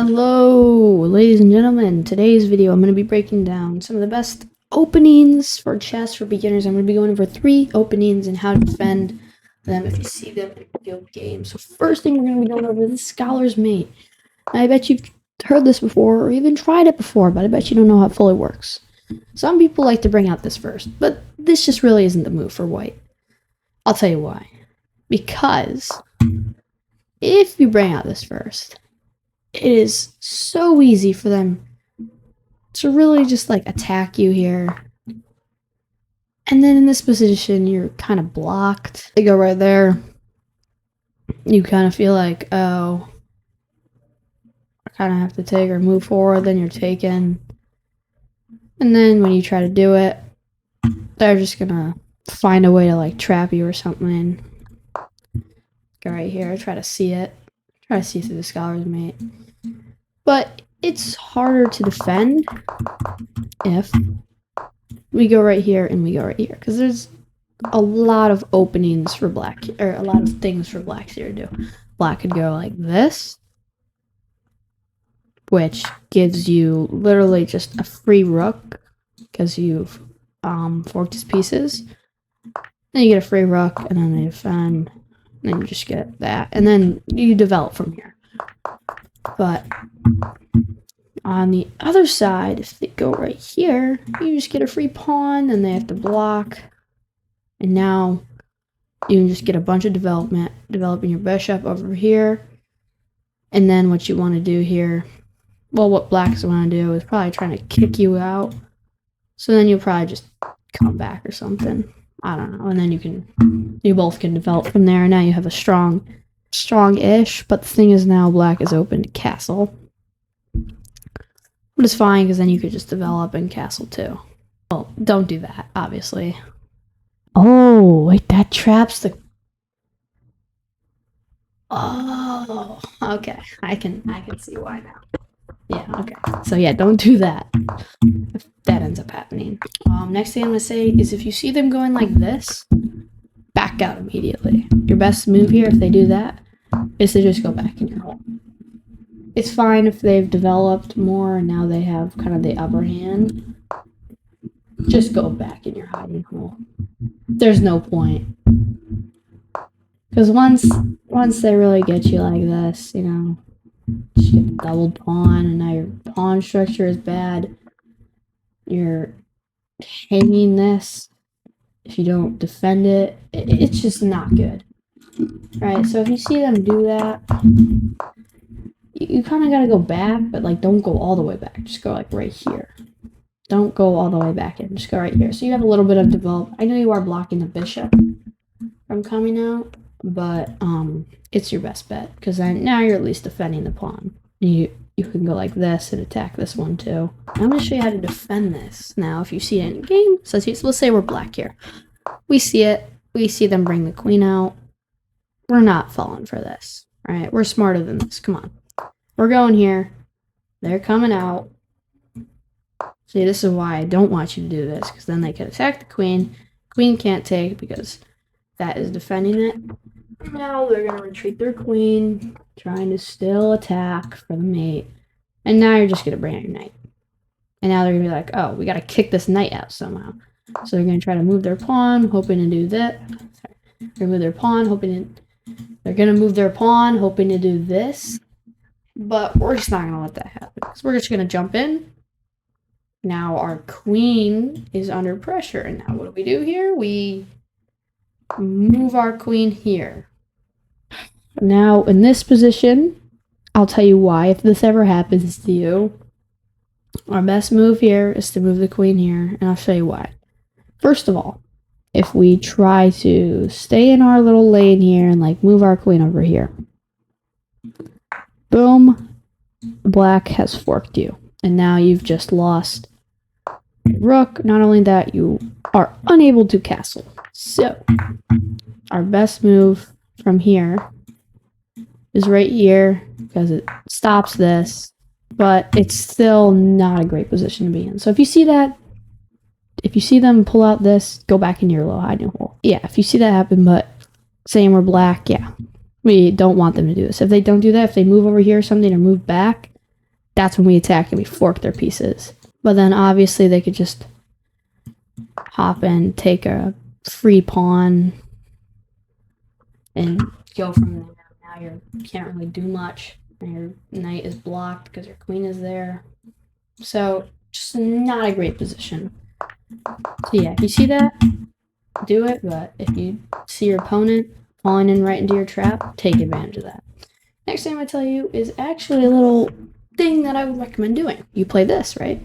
Hello, ladies and gentlemen. Today's video, I'm going to be breaking down some of the best openings for chess for beginners. I'm going to be going over 3 openings and how to defend them if you see them in a field game. So first thing we're going to be going over is the Scholar's Mate. I bet you've heard this before or even tried it before, but I bet you don't know how it fully works. Some people like to bring out this first, but this just really isn't the move for white. I'll tell you why. Because if you bring out this first, it is so easy for them to really just like attack you here. And then in this position, you're kind of blocked. They go right there. You kind of feel like, oh, I kind of have to take or move forward. Then you're taken. And then when you try to do it, they're just going to find a way to like trap you or something. Go right here. Try to see it. Try to see through the Scholar's Mate. But it's harder to defend if we go right here and we go right here. Because there's a lot of openings for black, or a lot of things for blacks here to do. Black could go like this, which gives you literally just a free rook because you've forked his pieces. Then you get a free rook, and then they defend, and then you just get that. And then you develop from here. But on the other side, if they go right here, you just get a free pawn, and they have to block. And now you can just get a bunch of developing your bishop over here. And then what you want to do here, well, what blacks want to do is probably trying to kick you out. So then you'll probably just come back or something. I don't know. And then you both can develop from there. Now you have a strong-ish, but the thing is now black is open to castle. But it's fine, because then you could just develop and castle too. Well, don't do that, obviously. Oh, wait, that traps the... Oh, okay. I can see why now. Yeah, okay. So yeah, don't do that if that ends up happening. Next thing I'm going to say is if you see them going like this, back out immediately. Your best move here, if they do that, is to just go back in your hole. It's fine if they've developed more and now they have kind of the upper hand. Just go back in your hiding hole. There's no point. Because once they really get you like this, you know, just get the doubled pawn, and now your pawn structure is bad. You're hanging this. If you don't defend it, it's just not good. Right, so if you see them do that, you kind of got to go back, but like don't go all the way back. Just go like right here. Don't go all the way back in. Just go right here. So you have a little bit of develop. I know you are blocking the bishop from coming out, but it's your best bet, because now you're at least defending the pawn. You can go like this and attack this one too. I'm going to show you how to defend this. Now, if you see it in the game, so let's say we're black here. We see it. We see them bring the queen out. We're not falling for this. All right, we're smarter than this. Come on. We're going here. They're coming out. See, this is why I don't want you to do this, because then they could attack the queen. Queen can't take because that is defending it. Now they're going to retreat their queen, trying to still attack for the mate. And now you're just going to bring out your knight. And now they're going to be like, oh, we got to kick this knight out somehow. So they're going to try to move their pawn, hoping to do that. Sorry. They're going to move their pawn, hoping to do this. But we're just not going to let that happen, because we're just going to jump in. Now our queen is under pressure. And now what do we do here? We move our queen here. Now in this position, I'll tell you why if this ever happens to you. Our best move here is to move the queen here, and I'll show you why. First of all, if we try to stay in our little lane here and like move our queen over here, boom, black has forked you, and now you've just lost rook. Not only that, you are unable to castle. So our best move from here is right here, because it stops this, but it's still not a great position to be in. So if you see them pull out this, go back in your little hiding hole. Yeah, if you see that happen, but saying we're black, yeah, we don't want them to do this. If they don't do that, if they move over here or something or move back, that's when we attack and we fork their pieces. But then obviously they could just hop in, take a free pawn, and go from there. Now you can't really do much. And your knight is blocked because your queen is there. So just not a great position. So yeah, if you see that, do it. But if you see your opponent falling in right into your trap, take advantage of that. Next thing I'm going to tell you is actually a little thing that I would recommend doing. You play this, right?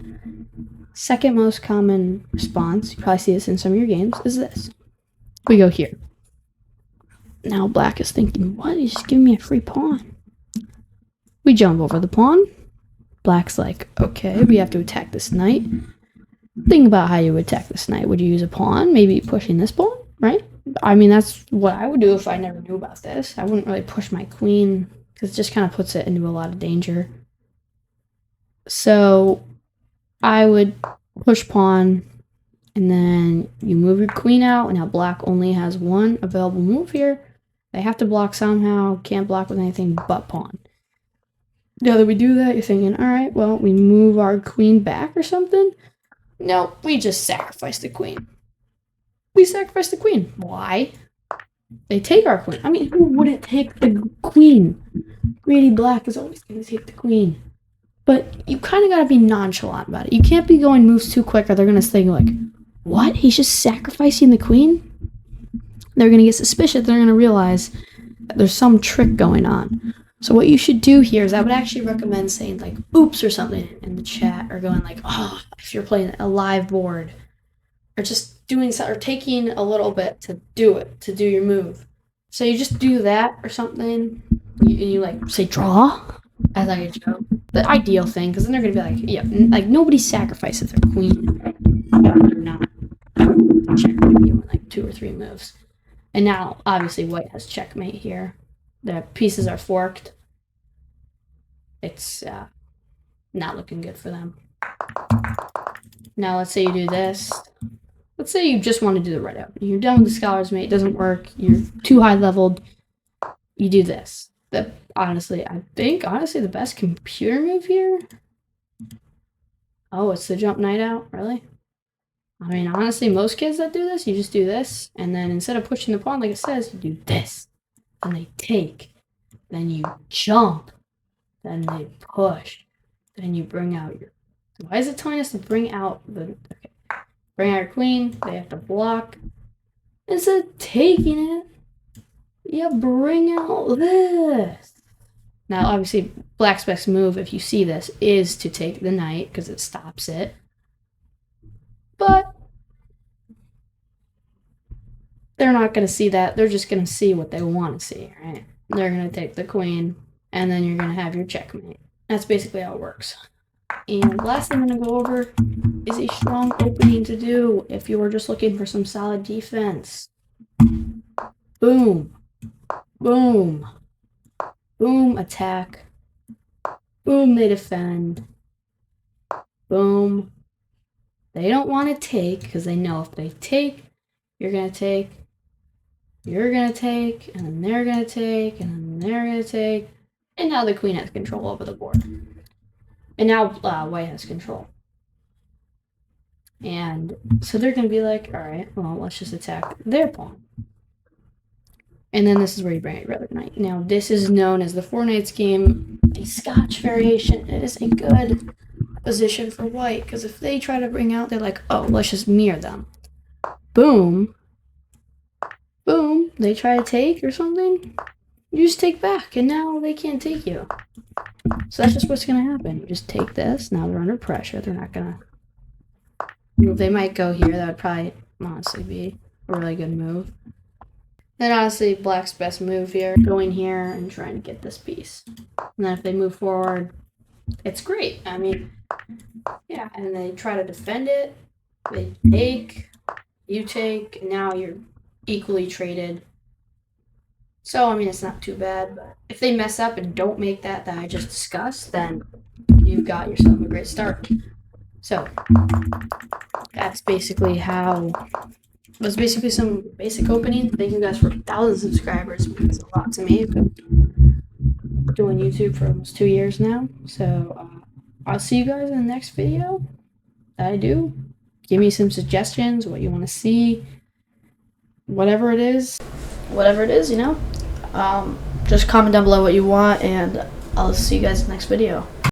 Second most common response, you probably see this in some of your games, is this. We go here. Now black is thinking, what? He's just giving me a free pawn. We jump over the pawn. Black's like, okay, we have to attack this knight. Think about how you would attack this knight. Would you use a pawn? Maybe pushing this pawn, right? I mean, that's what I would do if I never knew about this. I wouldn't really push my queen because it just kind of puts it into a lot of danger. So I would push pawn, and then you move your queen out, and now black only has one available move here. They have to block somehow, can't block with anything but pawn. Now that we do that, you're thinking, all right, well, we move our queen back or something? No, we just sacrifice the queen. We sacrifice the queen. Why? They take our queen. I mean, who wouldn't take the queen? Greedy black is always going to take the queen. But you kind of got to be nonchalant about it. You can't be going moves too quick or they're going to think like, what? He's just sacrificing the queen? They're going to get suspicious. They're going to realize that there's some trick going on. So what you should do here is I would actually recommend saying like, oops or something in the chat, or going like, oh, if you're playing a live board, or just doing something, or taking a little bit to do it, to do your move. So you just do that or something, and you like say draw as like a joke. The ideal thing, because then they're going to be like, yeah, like nobody sacrifices their queen. They're not checkmate you in like 2 or 3 moves. And now, obviously, white has checkmate here. The pieces are forked. It's not looking good for them. Now, let's say you do this. Let's say you just want to do the red out. You're done with the scholar's mate. It doesn't work. You're too high leveled. You do this. Honestly, I think, the best computer move here. Oh, it's the jump knight out? Really? I mean, honestly, most kids that do this, you just do this. And then instead of pushing the pawn like it says, you do this. Then they take. Then you jump. Then they push. Then you bring out your... Why is it telling us to bring out the... Okay. Bring out your queen. They have to block. Instead of taking it, you bring out this. Now, obviously, black's best move, if you see this, is to take the knight, because it stops it. But they're not going to see that. They're just going to see what they want to see, right? They're going to take the queen, and then you're going to have your checkmate. That's basically how it works. And last thing I'm going to go over is a strong opening to do if you are just looking for some solid defense. Boom. Boom. Boom, attack. Boom, they defend. Boom. They don't want to take, because they know if they take, you're going to take, you're going to take, and then they're going to take, and then they're going to take, and now the queen has control over the board. And now white has control. And so they're going to be like, all right, well, let's just attack their pawn. And then this is where you bring out your other knight. Now, this is known as the Four Knights game, a Scotch variation. It is a good position for white, because if they try to bring out, they're like, oh, let's just mirror them. Boom. Boom. They try to take or something. You just take back, and now they can't take you. So that's just what's going to happen. You just take this. Now they're under pressure. They're not going to... They might go here. That would probably, honestly, be a really good move. Then, honestly, black's best move here, going here and trying to get this piece. And then if they move forward, it's great. I mean, yeah, and they try to defend it. They take, you take, and now you're equally traded. So, I mean, it's not too bad, but if they mess up and don't make that I just discussed, then you've got yourself a great start. So, that's basically how... was basically some basic opening. Thank you guys for 1,000 subscribers. It means a lot to me. I've been doing YouTube for almost 2 years now. So I'll see you guys in the next video that I do. Give me some suggestions, what you want to see, whatever it is, you know. Just comment down below what you want, and I'll see you guys in the next video.